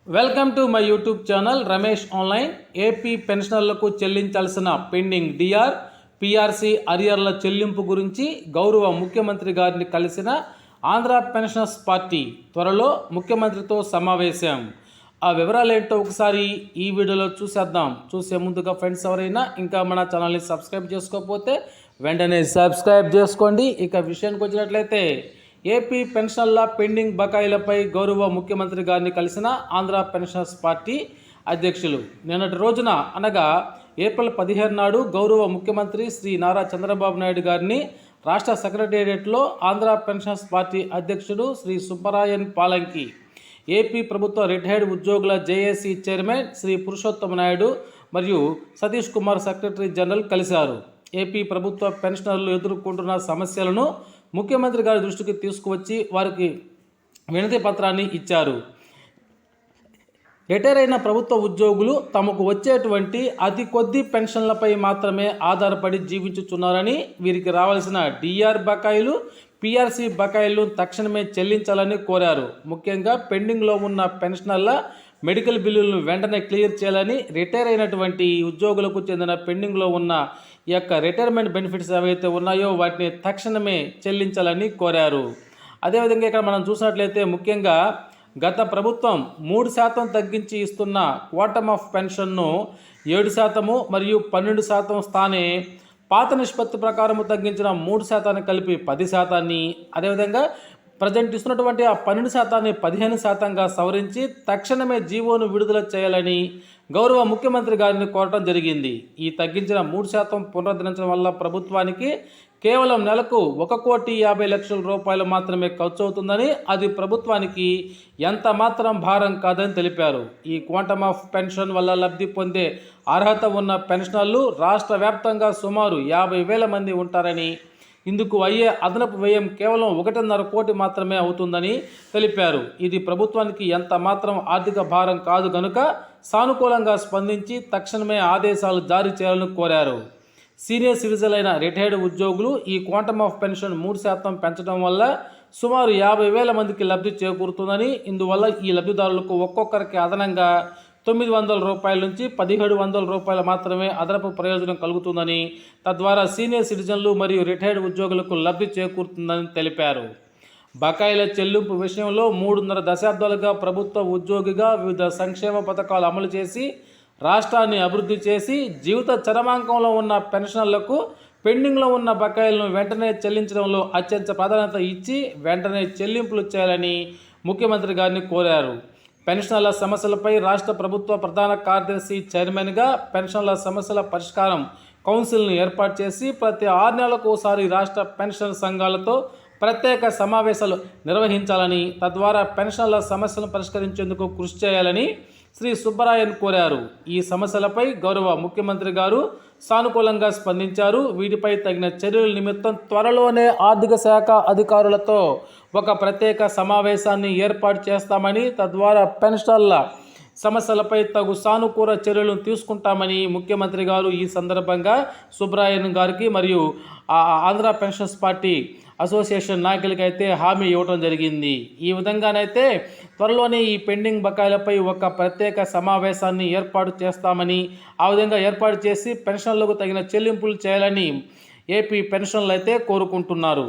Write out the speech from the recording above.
Welcome to my YouTube channel Ramesh online. AP పెన్షనర్లకు చెల్లించాల్సిన pending DR, PRC అరియర్ల చెల్లింపు గురించి గౌరవ ముఖ్యమంత్రి గారిని కలిసిన ఆంధ్ర పెన్షనర్స్ పార్టీ త్వరలో ముఖ్యమంత్రితో సమావేశం. ఆ వివరాలు ఏంటో ఒకసారి ఈ వీడియోలో చూసేద్దాం. చూసే ముందుగా ఫ్రెండ్స్ ఎవరైనా ఇంకా మన ఛానల్ని సబ్స్క్రైబ్ చేసుకోకపోతే వెంటనే సబ్స్క్రైబ్ చేసుకోండి. ఇక విషయానికి వచ్చినట్లయితే ఏపీ పెన్షన్ల పెండింగ్ బకాయిలపై గౌరవ ముఖ్యమంత్రి గారిని కలిసిన ఆంధ్ర పెన్షనర్స్ పార్టీ అధ్యక్షులు నిన్నటి రోజున అనగా ఏప్రిల్ 17 నాడు గౌరవ ముఖ్యమంత్రి శ్రీ నారా చంద్రబాబు నాయుడు గారిని రాష్ట్ర సెక్రటేరియట్లో ఆంధ్ర పెన్షనర్స్ పార్టీ అధ్యక్షుడు శ్రీ సుబ్బరాయన్ పాలంకి, ఏపీ ప్రభుత్వ రిటైర్డ్ ఉద్యోగుల జేఏసీ చైర్మన్ శ్రీ పురుషోత్తమ నాయుడు మరియు సతీష్ కుమార్ సెక్రటరీ జనరల్ కలిశారు. ఏపీ ప్రభుత్వ పెన్షనర్లు ఎదుర్కొంటున్న సమస్యలను ముఖ్యమంత్రి గారి దృష్టికి తీసుకువచ్చి వారికి వినతి పత్రాన్ని ఇచ్చారు. రిటైర్ అయిన ప్రభుత్వ ఉద్యోగులు తమకు వచ్చేటువంటి అతి కొద్ది పెన్షన్లపై మాత్రమే ఆధారపడి జీవించుచున్నారని, వీరికి రావాల్సిన డిఆర్ బకాయిలు, పిఆర్సి బకాయిలు తక్షణమే చెల్లించాలని కోరారు. ముఖ్యంగా పెండింగ్లో ఉన్న పెన్షనర్ల మెడికల్ బిల్లులను వెంటనే క్లియర్ చేయాలని, రిటైర్ అయినటువంటి ఉద్యోగులకు చెందిన పెండింగ్లో ఉన్న ఈ యొక్క రిటైర్మెంట్ బెనిఫిట్స్ ఏవైతే ఉన్నాయో వాటిని తక్షణమే చెల్లించాలని కోరారు. అదేవిధంగా ఇక్కడ మనం చూసినట్లయితే ముఖ్యంగా గత ప్రభుత్వం 3% తగ్గించి ఇస్తున్న క్వాంటమ్ ఆఫ్ పెన్షన్ను 7% మరియు 12% స్థానే పాత నిష్పత్తి ప్రకారం తగ్గించిన 3% కలిపి 10%, అదేవిధంగా ప్రజెంట్ ఇస్తున్నటువంటి ఆ 12%ని 15%గా సవరించి తక్షణమే జీవోను విడుదల చేయాలని గౌరవ ముఖ్యమంత్రి గారిని కోరటం జరిగింది. ఈ తగ్గించిన 3% పునరుద్ధరించడం వల్ల ప్రభుత్వానికి కేవలం నెలకు 1,50,00,000 రూపాయలు మాత్రమే ఖర్చు అవుతుందని, అది ప్రభుత్వానికి ఎంత మాత్రం భారం కాదని తెలిపారు. ఈ క్వాంటమ్ ఆఫ్ పెన్షన్ వల్ల లబ్ధి పొందే అర్హత ఉన్న పెన్షనర్లు రాష్ట్ర వ్యాప్తంగా సుమారు 50,000 మంది ఉంటారని, ఇందుకు అయ్యే అదనపు వ్యయం కేవలం 1.5 కోటి మాత్రమే అవుతుందని తెలిపారు. ఇది ప్రభుత్వానికి ఎంత మాత్రం ఆర్థిక భారం కాదు గనుక సానుకూలంగా స్పందించి తక్షణమే ఆదేశాలు జారీ చేయాలని కోరారు. సీనియర్ సిటిజన్ అయిన రిటైర్డ్ ఉద్యోగులు ఈ క్వాంటమ్ ఆఫ్ పెన్షన్ 3% పెంచడం వల్ల సుమారు 50,000 మందికి లబ్ధి చేకూరుతుందని, ఇందువల్ల ఈ లబ్ధిదారులకు ఒక్కొక్కరికి అదనంగా 900 రూపాయల నుంచి 1,700 రూపాయలు మాత్రమే అదనపు ప్రయోజనం కలుగుతుందని, తద్వారా సీనియర్ సిటిజన్లు మరియు రిటైర్డ్ ఉద్యోగులకు లబ్ధి చేకూరుతుందని తెలిపారు. బకాయిల చెల్లింపు విషయంలో 3.5 దశాబ్దాలుగా ప్రభుత్వ ఉద్యోగిగా వివిధ సంక్షేమ పథకాలు అమలు చేసి రాష్ట్రాన్ని అభివృద్ధి చేసి జీవిత చరమాంకంలో ఉన్న పెన్షనర్లకు పెండింగ్లో ఉన్న బకాయిలను వెంటనే చెల్లించడంలో అత్యంత ప్రాధాన్యత ఇచ్చి వెంటనే చెల్లింపులు చేయాలని ముఖ్యమంత్రి గారిని కోరారు. పెన్షనర్ల సమస్యలపై రాష్ట్ర ప్రభుత్వ ప్రధాన కార్యదర్శి చైర్మన్గా పెన్షన్ల సమస్యల పరిష్కారం కౌన్సిల్ను ఏర్పాటు చేసి ప్రతి 6 నెలలకు ఒకసారి రాష్ట్ర పెన్షన్ సంఘాలతో ప్రత్యేక సమావేశాలు నిర్వహించాలని, తద్వారా పెన్షన్ల సమస్యలను పరిష్కరించేందుకు కృషి చేయాలని శ్రీ సుబ్బరాయన్ కోరారు. ఈ సమస్యలపై గౌరవ ముఖ్యమంత్రి గారు సానుకూలంగా స్పందించారు. వీటిపై తగిన చర్యల నిమిత్తం త్వరలోనే ఆర్థిక శాఖ అధికారులతో ఒక ప్రత్యేక సమావేశాన్ని ఏర్పాటు చేస్తామని, తద్వారా పెన్షనర్ల సమస్యలపై తగు సానుకూల చర్యలను తీసుకుంటామని ముఖ్యమంత్రి గారు ఈ సందర్భంగా సుబ్బరాయన్ గారికి మరియు ఆంధ్ర పెన్షనర్స్ పార్టీ అసోసియేషన్ నాయకులకి అయితే హామీ ఇవ్వడం జరిగింది. ఈ విధంగానైతే త్వరలోనే ఈ పెండింగ్ బకాయిలపై ఒక ప్రత్యేక సమావేశాన్ని ఏర్పాటు చేస్తామని, ఆ విధంగా ఏర్పాటు చేసి పెన్షన్లకు తగిన చెల్లింపులు చేయాలని ఏపీ పెన్షన్లు అయితే కోరుకుంటున్నారు.